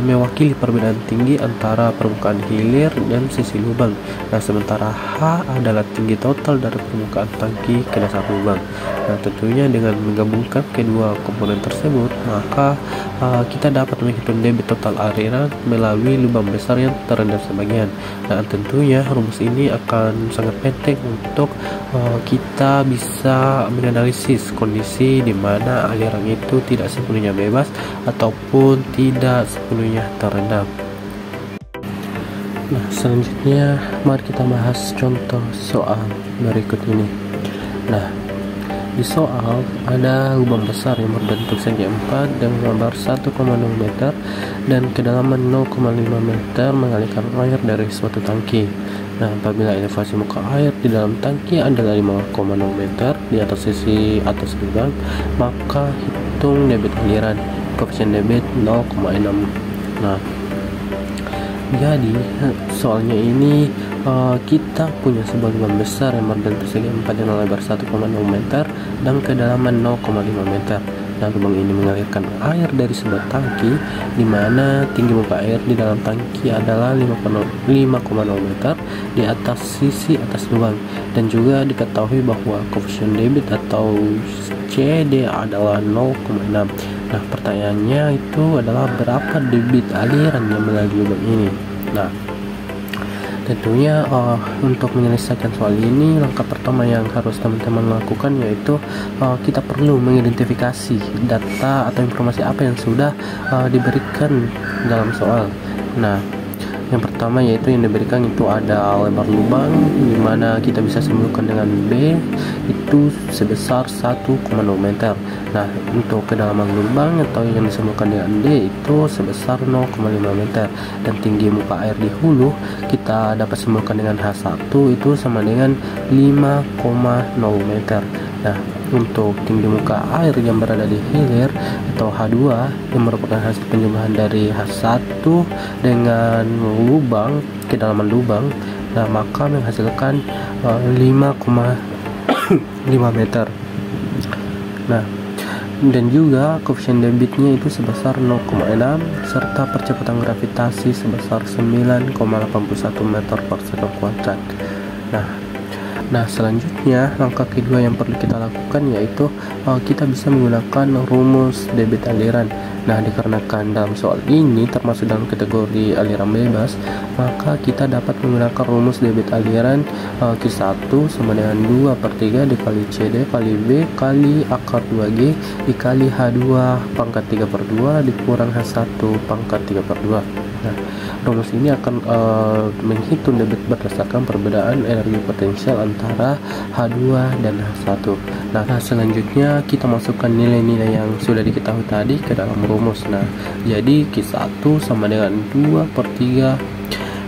mewakili perbedaan tinggi antara permukaan hilir dan sisi lubang. Nah, sementara H adalah tinggi total dari permukaan tangki ke dasar lubang. Nah, tentunya dengan menggabungkan kedua komponen tersebut, maka kita dapat menghitung debit total aliran melalui lubang besar yang terendam sebagian. Nah, tentunya rumus ini akan sangat penting untuk kita bisa menganalisis kondisi di mana aliran itu tidak sepenuhnya bebas ataupun tidak sepenuhnya terendam. Nah, selanjutnya mari kita bahas contoh soal berikut ini. Nah, di soal ada lubang besar yang berbentuk segi 4 dengan lebar 1,0 meter dan kedalaman 0,5 meter mengalirkan air dari suatu tangki. Nah, apabila elevasi muka air di dalam tangki adalah 5,0 meter di atas sisi atas lubang, maka hitung debit aliran. koefisien debit 0,6. Nah, jadi soalnya ini kita punya sebuah lubang besar yang berdiri persegi 4 dengan lebar 1,0 meter dan kedalaman 0,5 meter. Nah, lubang ini mengalirkan air dari sebuah tangki di mana tinggi muka air di dalam tangki adalah 5,0 meter di atas sisi atas lubang, dan juga diketahui bahwa koefisien debit atau CD adalah 0,6. Nah, pertanyaannya itu adalah berapa debit aliran yang melalui lubang ini. Nah, tentunya untuk menyelesaikan soal ini, langkah pertama yang harus teman-teman lakukan yaitu kita perlu mengidentifikasi data atau informasi apa yang sudah diberikan dalam soal. Nah, yang pertama yaitu yang diberikan itu ada lebar lubang, dimana kita bisa simpulkan dengan B itu sebesar 1,0 meter. Nah, untuk kedalaman lubang atau yang disebutkan dengan D itu sebesar 0,5 meter, dan tinggi muka air di hulu kita dapat simpulkan dengan H1 itu sama dengan 5,0 meter. Nah, untuk tinggi muka air yang berada di hilir atau H2 yang merupakan hasil penjumlahan dari H1 dengan lubang, kedalaman lubang, nah maka menghasilkan 5,5 meter. Nah, dan juga koefisien debitnya itu sebesar 0,6 serta percepatan gravitasi sebesar 9,81 meter per sekon kuadrat. Nah, selanjutnya langkah kedua yang perlu kita lakukan yaitu kita bisa menggunakan rumus debit aliran. Nah, dikarenakan dalam soal ini termasuk dalam kategori aliran bebas, maka kita dapat menggunakan rumus debit aliran Q1 sama dengan 2/3 dikali CD kali B kali akar 2G dikali H2 pangkat 3/2 dikurang H1 pangkat 3/2. Nah, rumus ini akan menghitung debit berdasarkan perbedaan energi potensial antara H2 dan H1. Nah, selanjutnya kita masukkan nilai-nilai yang sudah diketahui tadi ke dalam rumus. Nah, jadi Q1 sama dengan 2/3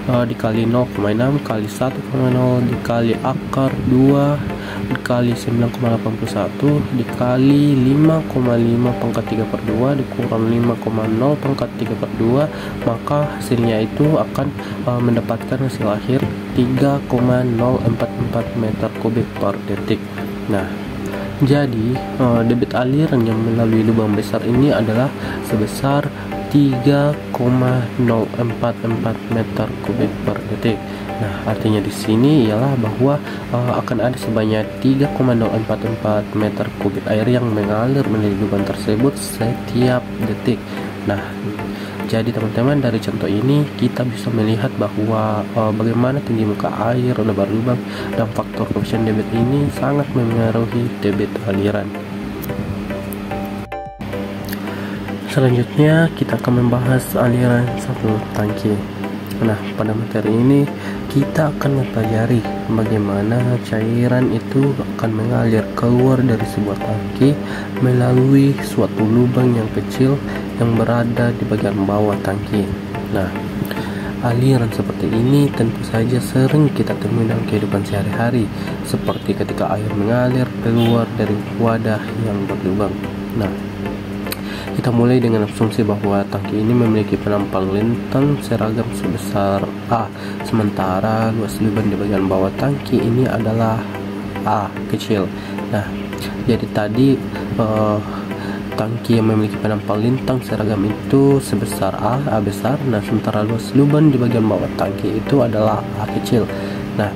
dikali 0,6 kali 1,0 dikali akar 2 dikali 9,81 dikali 5,5 pangkat 3/2 dikurang 5,0 pangkat 3/2, maka hasilnya itu akan mendapatkan hasil akhir 3,044 meter kubik per detik. Nah, jadi debit aliran yang melalui lubang besar ini adalah sebesar 3,044 meter kubik per detik. Nah, artinya di sini ialah bahwa akan ada sebanyak 3,044 meter kubik air yang mengalir melalui lubang tersebut setiap detik. Nah, jadi teman-teman, dari contoh ini kita bisa melihat bahwa bagaimana tinggi muka air, lebar lubang, dan faktor koefisien debit ini sangat memengaruhi debit aliran. Selanjutnya kita akan membahas aliran satu tangki. Nah, pada materi ini kita akan mempelajari bagaimana cairan itu akan mengalir keluar dari sebuah tangki melalui suatu lubang yang kecil yang berada di bagian bawah tangki. Nah, aliran seperti ini tentu saja sering kita temui dalam kehidupan sehari-hari, seperti ketika air mengalir keluar dari wadah yang berlubang. Nah, kita mulai dengan asumsi bahwa tangki ini memiliki penampang lintang seragam sebesar A, sementara luas lubang di bagian bawah tangki ini adalah A kecil. Nah, jadi tadi tangki yang memiliki penampang lintang seragam itu sebesar A besar. Nah, sementara luas lubang di bagian bawah tangki itu adalah A kecil. Nah,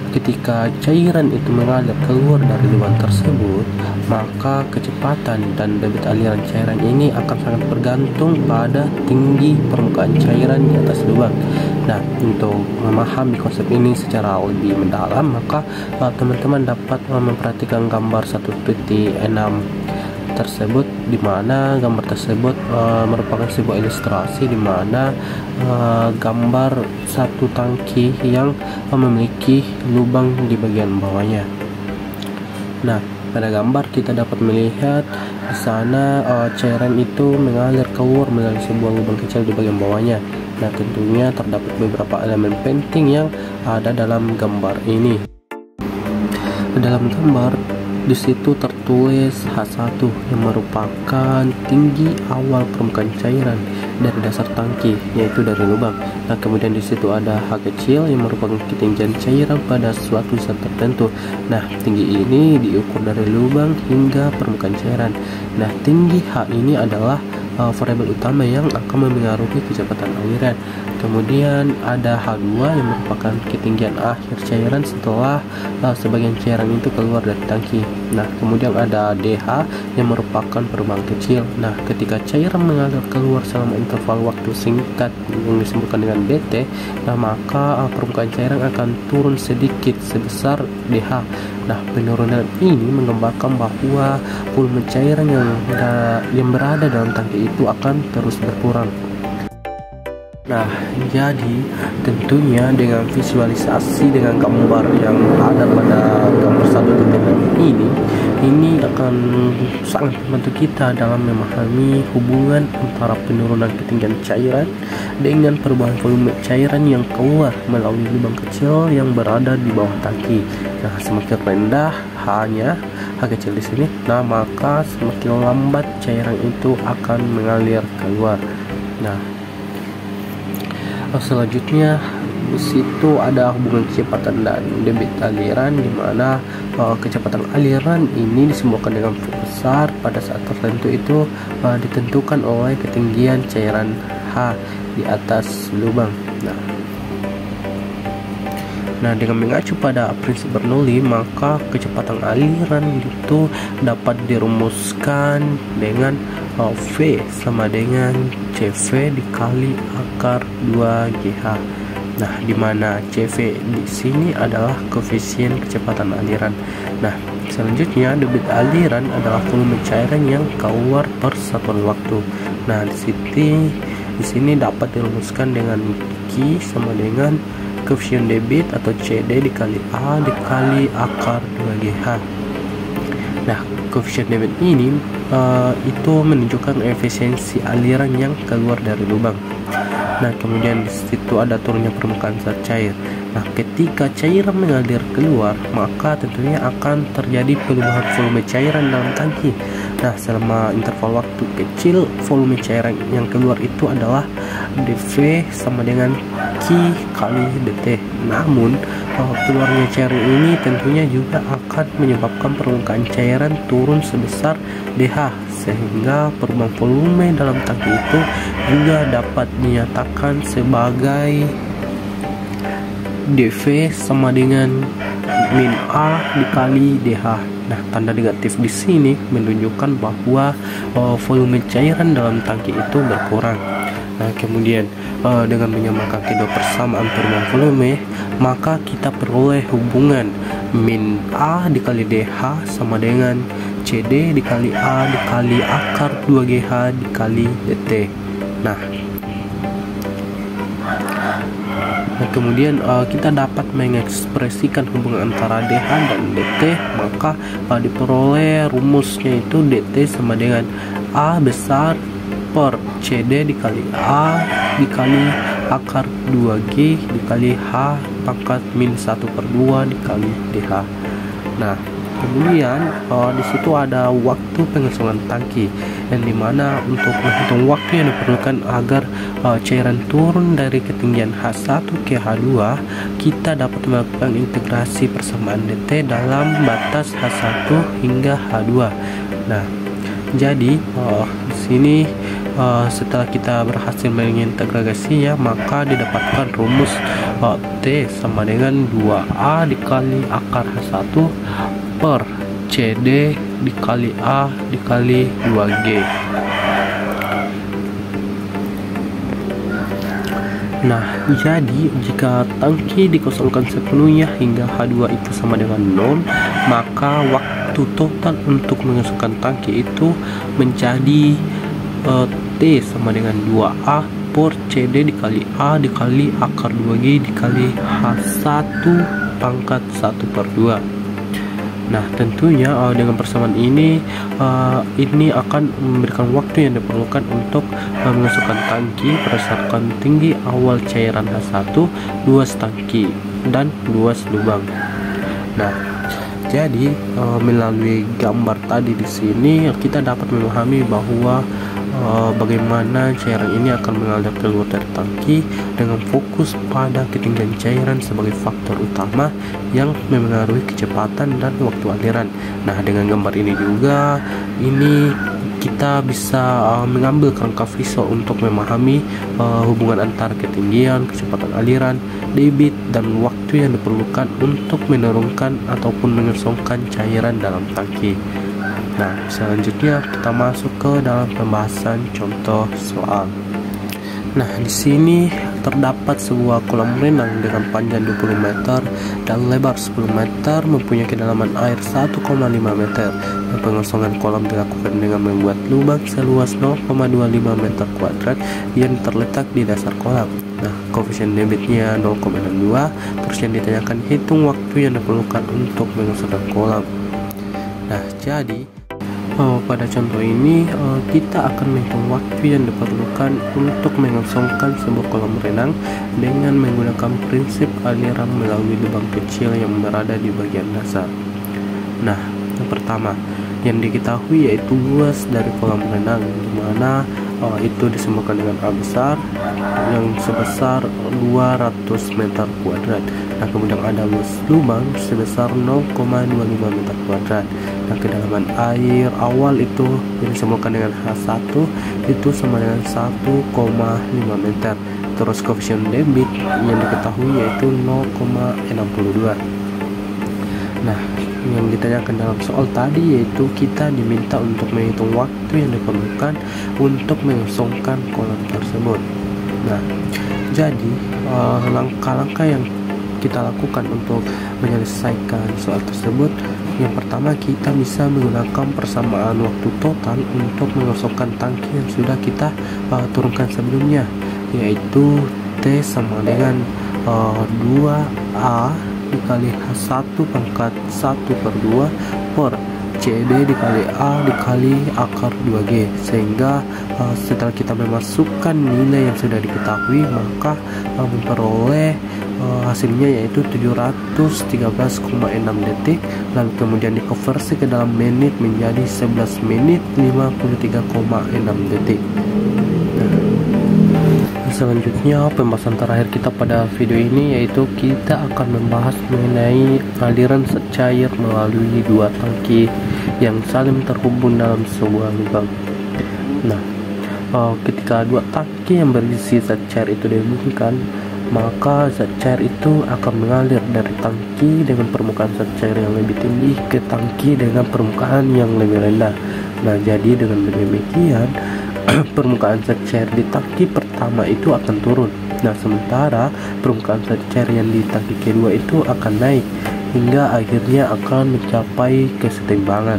ketika cairan itu mengalir keluar dari lubang tersebut, maka kecepatan dan debit aliran cairan ini akan sangat bergantung pada tinggi permukaan cairan di atas lubang. Nah, untuk memahami konsep ini secara lebih mendalam, maka teman-teman dapat memperhatikan gambar 1.6 tersebut, di mana gambar tersebut merupakan sebuah ilustrasi di mana gambar satu tangki yang memiliki lubang di bagian bawahnya. Nah, pada gambar kita dapat melihat di sana cairan itu mengalir keluar melalui sebuah lubang kecil di bagian bawahnya. Nah, tentunya terdapat beberapa elemen penting yang ada dalam gambar ini. Dalam gambar di situ tertulis H1 yang merupakan tinggi awal permukaan cairan dari dasar tangki, yaitu dari lubang. Nah, kemudian di situ ada H kecil yang merupakan ketinggian cairan pada suatu zat tertentu. Nah, tinggi ini diukur dari lubang hingga permukaan cairan. Nah, tinggi H ini adalah variabel utama yang akan memengaruhi kecepatan aliran. Kemudian ada H2 yang merupakan ketinggian akhir cairan setelah sebagian cairan itu keluar dari tangki. Nah, kemudian ada DH yang merupakan perubahan kecil. Nah, ketika cairan mengalir keluar selama interval waktu singkat yang disebutkan dengan DT, nah maka permukaan cairan akan turun sedikit sebesar DH. Nah, penurunan ini menggambarkan bahwa volume cairan yang berada dalam tangki itu akan terus berkurang. Nah, jadi tentunya dengan visualisasi dengan gambar yang ada pada gambar 1.6 ini akan sangat membantu kita dalam memahami hubungan antara penurunan ketinggian cairan dengan perubahan volume cairan yang keluar melalui lubang kecil yang berada di bawah tangki. Nah, semakin rendah H-nya, H kecil di sini, nah maka semakin lambat cairan itu akan mengalir keluar. Nah, selanjutnya di situ ada hubungan kecepatan dan debit aliran, di mana kecepatan aliran ini disimbolkan dengan V besar pada saat tertentu itu ditentukan oleh ketinggian cairan H di atas lubang. Nah, dengan mengacu pada prinsip Bernoulli, maka kecepatan aliran itu dapat dirumuskan dengan V sama dengan CV dikali akar 2GH. Nah, di mana CV di sini adalah koefisien kecepatan aliran. Nah, selanjutnya debit aliran adalah volume cairan yang keluar per satuan waktu. Nah, di sini dapat dirumuskan dengan Q sama dengan koefisien debit atau CD dikali A dikali akar 2GH. Nah, koefisien debit ini itu menunjukkan efisiensi aliran yang keluar dari lubang. Nah, kemudian di situ ada turunnya permukaan zat cair. Nah, ketika cairan mengalir keluar, maka tentunya akan terjadi perubahan volume cairan dalam tangki. Nah, selama interval waktu kecil, volume cairan yang keluar itu adalah dV sama dengan Q kali dt. Namun, keluarnya cairan ini tentunya juga akan menyebabkan permukaan cairan turun sebesar dH, sehingga perubahan volume dalam tangki itu juga dapat dinyatakan sebagai dV sama dengan min A dikali dH. Nah, tanda negatif di sini menunjukkan bahwa volume cairan dalam tangki itu berkurang. Nah, kemudian dengan menyamakan kedua persamaan perubahan volume, maka kita peroleh hubungan min A dikali dH sama dengan CD dikali A dikali akar 2GH dikali dt. Nah, kemudian kita dapat mengekspresikan hubungan antara DH dan DT, maka diperoleh rumusnya itu DT sama dengan A besar per CD dikali A dikali akar 2G dikali H pangkat min 1/2 dikali DH. Nah, kemudian di situ ada waktu pengosongan tangki, yang dimana untuk menghitung waktu yang diperlukan agar cairan turun dari ketinggian H1 ke H2, kita dapat melakukan integrasi persamaan dt dalam batas H1 hingga H2. Nah, jadi di sini setelah kita berhasil mengintegrasinya, maka didapatkan rumus T sama dengan 2A dikali akar H1 per CD dikali A dikali 2G. Nah, jadi jika tangki dikosongkan sepenuhnya hingga H2 itu sama dengan 0, maka waktu total untuk mengosongkan tangki itu menjadi T sama dengan 2A per CD dikali A dikali akar 2G dikali H1 pangkat 1/2. Nah, tentunya dengan persamaan ini akan memberikan waktu yang diperlukan untuk mengosongkan tangki berdasarkan tinggi awal cairan H1, luas tangki, dan luas lubang. Nah, jadi melalui gambar tadi di sini kita dapat memahami bahwa bagaimana cairan ini akan mengalir keluar dari tangki dengan fokus pada ketinggian cairan sebagai faktor utama yang memengaruhi kecepatan dan waktu aliran. Nah, dengan gambar ini juga kita bisa mengambil kerangka visual untuk memahami hubungan antara ketinggian, kecepatan aliran, debit, dan waktu yang diperlukan untuk menurunkan ataupun mengosongkan cairan dalam tangki. Nah, selanjutnya kita masuk ke dalam pembahasan contoh soal. Nah, di sini terdapat sebuah kolam renang dengan panjang 20 meter dan lebar 10 meter, mempunyai kedalaman air 1,5 meter. Dan pengosongan kolam dilakukan dengan membuat lubang seluas 0,25 meter kuadrat yang terletak di dasar kolam. Nah, koefisien debitnya 0,62, terus yang ditanyakan hitung waktu yang diperlukan untuk mengosongkan kolam. Nah, jadi pada contoh ini kita akan menghitung waktu yang diperlukan untuk mengosongkan sebuah kolam renang dengan menggunakan prinsip aliran melalui lubang kecil yang berada di bagian dasar. Nah, yang pertama yang diketahui yaitu luas dari kolam renang, di mana itu disebutkan dengan A besar yang sebesar 200 meter kuadrat. Nah, kemudian ada luas lubang sebesar 0,25 meter kuadrat. Nah, kedalaman air awal itu yang disebutkan dengan H1 itu sama dengan 1,5 meter. Terus koefisien debit yang diketahui yaitu 0,62. Nah, yang ditanyakan dalam soal tadi yaitu kita diminta untuk menghitung waktu yang diperlukan untuk mengosongkan kolam tersebut. Nah, jadi langkah-langkah yang kita lakukan untuk menyelesaikan soal tersebut, yang pertama kita bisa menggunakan persamaan waktu total untuk mengosongkan tangki yang sudah kita turunkan sebelumnya, yaitu T sama dengan 2A dikali H1 pangkat 1/2 per CD dikali A dikali akar 2G, sehingga setelah kita memasukkan nilai yang sudah diketahui maka memperoleh hasilnya yaitu 713,6 detik, lalu kemudian dikonversi ke dalam menit menjadi 11 menit 53,6 detik. Selanjutnya pembahasan terakhir kita pada video ini yaitu kita akan membahas mengenai aliran zat cair melalui dua tangki yang saling terhubung dalam sebuah lubang. Nah, ketika dua tangki yang berisi zat cair itu dihubungkan, maka zat cair itu akan mengalir dari tangki dengan permukaan zat cair yang lebih tinggi ke tangki dengan permukaan yang lebih rendah. Nah, jadi dengan demikian permukaan zat cair di tangki pertama itu akan turun. Nah, sementara permukaan zat cair yang di tangki kedua itu akan naik hingga akhirnya akan mencapai kesetimbangan.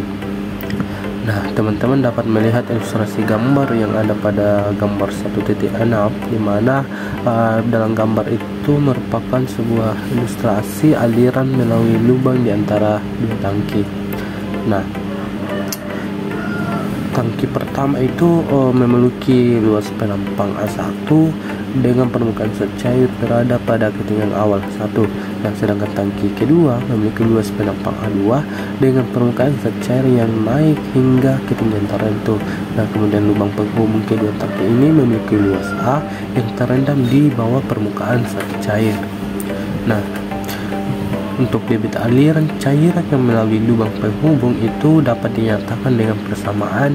Nah, teman-teman dapat melihat ilustrasi gambar yang ada pada gambar 1.6, di mana dalam gambar itu merupakan sebuah ilustrasi aliran melalui lubang di antara dua tangki. Nah, tangki pertama itu memiliki luas penampang A1 dengan permukaan zat cair berada pada ketinggian awal 1. Nah, sedangkan tangki kedua memiliki luas penampang A2 dengan permukaan zat cair yang naik hingga ketinggian tertentu. Nah, kemudian lubang penghubung kedua tangki ini memiliki luas A yang terendam di bawah permukaan zat cair. Nah, untuk debit aliran cairan yang melalui lubang penghubung itu dapat dinyatakan dengan persamaan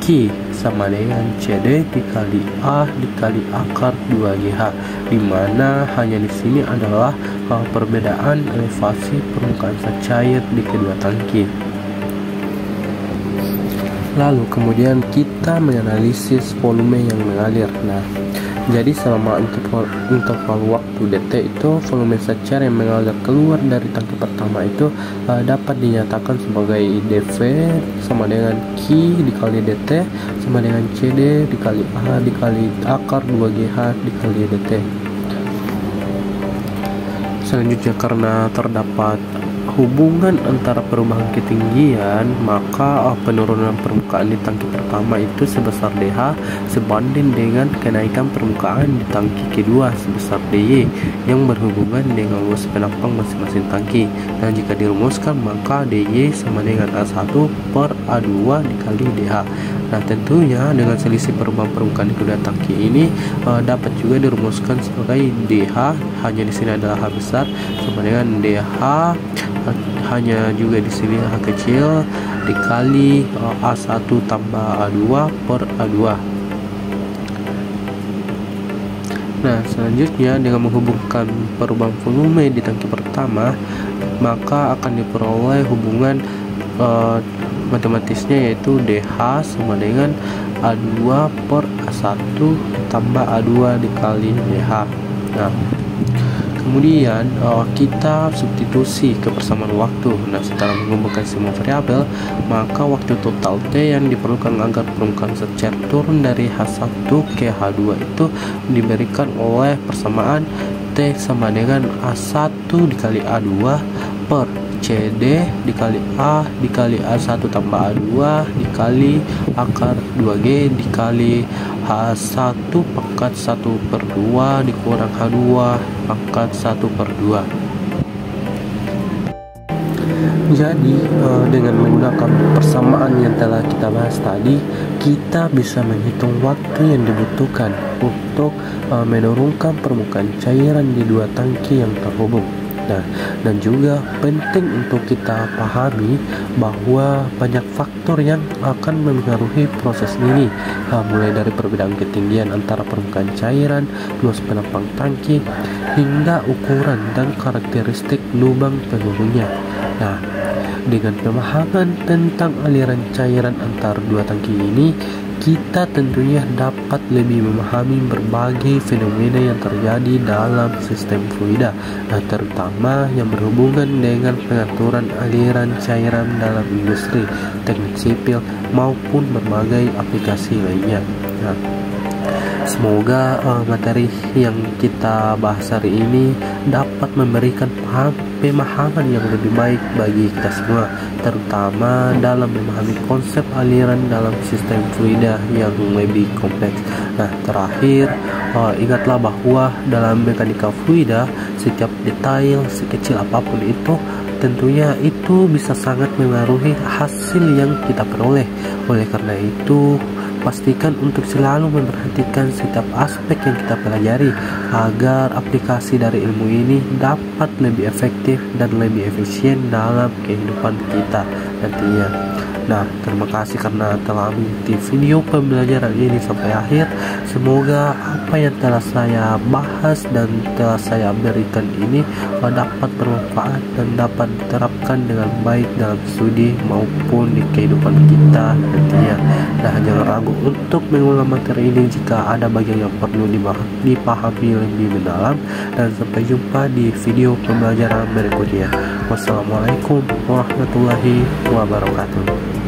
Q sama dengan CD dikali A dikali akar 2GH, di mana hanya di sini adalah perbedaan elevasi permukaan zat cair di kedua tangki. Lalu kemudian kita menganalisis volume yang mengalir. Nah, jadi selama interval waktu dt itu volume zat cair yang mengalir keluar dari tangki pertama itu dapat dinyatakan sebagai dV sama dengan Q dikali dt sama dengan CD dikali A dikali akar 2GH dikali dt. Selanjutnya, karena terdapat hubungan antara perubahan ketinggian, maka penurunan permukaan di tangki pertama itu sebesar dH sebanding dengan kenaikan permukaan di tangki kedua sebesar dy yang berhubungan dengan luas penampang masing-masing tangki. Dan jika dirumuskan, maka dy sama dengan A1 per A2 dikali dH. Nah, tentunya dengan selisih perubahan permukaan di kedua tangki ini dapat juga dirumuskan sebagai dH, hanya di sini adalah H besar, sama dengan dH hanya juga di sini H kecil dikali A1 tambah A2 per A2. Nah, selanjutnya dengan menghubungkan perubahan volume di tangki pertama, maka akan diperoleh hubungan matematisnya, yaitu dH sama dengan A2 per A1 tambah A2 dikali dH. Nah, kemudian kita substitusi ke persamaan waktu. Nah, setelah mengumpulkan semua variabel, maka waktu total T yang diperlukan agar permukaan secat turun dari H1 ke H2 itu diberikan oleh persamaan T sama dengan A1 dikali A2 per CD dikali A dikali A1 tambah A2 dikali akar 2G dikali H1 pangkat 1 per 2 dikurang H2 pangkat 1 per 2. Jadi dengan menggunakan persamaan yang telah kita bahas tadi, kita bisa menghitung waktu yang dibutuhkan untuk menurunkan permukaan cairan di dua tangki yang terhubung. Nah, dan juga penting untuk kita pahami bahwa banyak faktor yang akan mempengaruhi proses ini, mulai dari perbedaan ketinggian antara permukaan cairan, luas penampang tangki, hingga ukuran dan karakteristik lubang penghubungnya. Nah, dengan pemahaman tentang aliran cairan antar dua tangki ini, kita tentunya dapat lebih memahami berbagai fenomena yang terjadi dalam sistem fluida, terutama yang berhubungan dengan pengaturan aliran cairan dalam industri, teknik sipil, maupun berbagai aplikasi lainnya. Nah, semoga materi yang kita bahas hari ini dapat memberikan pemahaman yang lebih baik bagi kita semua, terutama dalam memahami konsep aliran dalam sistem fluida yang lebih kompleks. Nah, terakhir, ingatlah bahwa dalam mekanika fluida, setiap detail sekecil apapun itu tentunya itu bisa sangat mempengaruhi hasil yang kita peroleh. Oleh karena itu, pastikan untuk selalu memperhatikan setiap aspek yang kita pelajari agar aplikasi dari ilmu ini dapat lebih efektif dan lebih efisien dalam kehidupan kita nantinya. Nah, terima kasih karena telah mengikuti video pembelajaran ini sampai akhir. Semoga apa yang telah saya bahas dan telah saya berikan ini dapat bermanfaat dan dapat diterapkan dengan baik dalam studi maupun di kehidupan kita nantinya. Nah, jangan ragu untuk mengulang materi ini jika ada bagian yang perlu dipahami lebih mendalam, dan sampai jumpa di video pembelajaran berikutnya. Wassalamualaikum warahmatullahi wabarakatuh.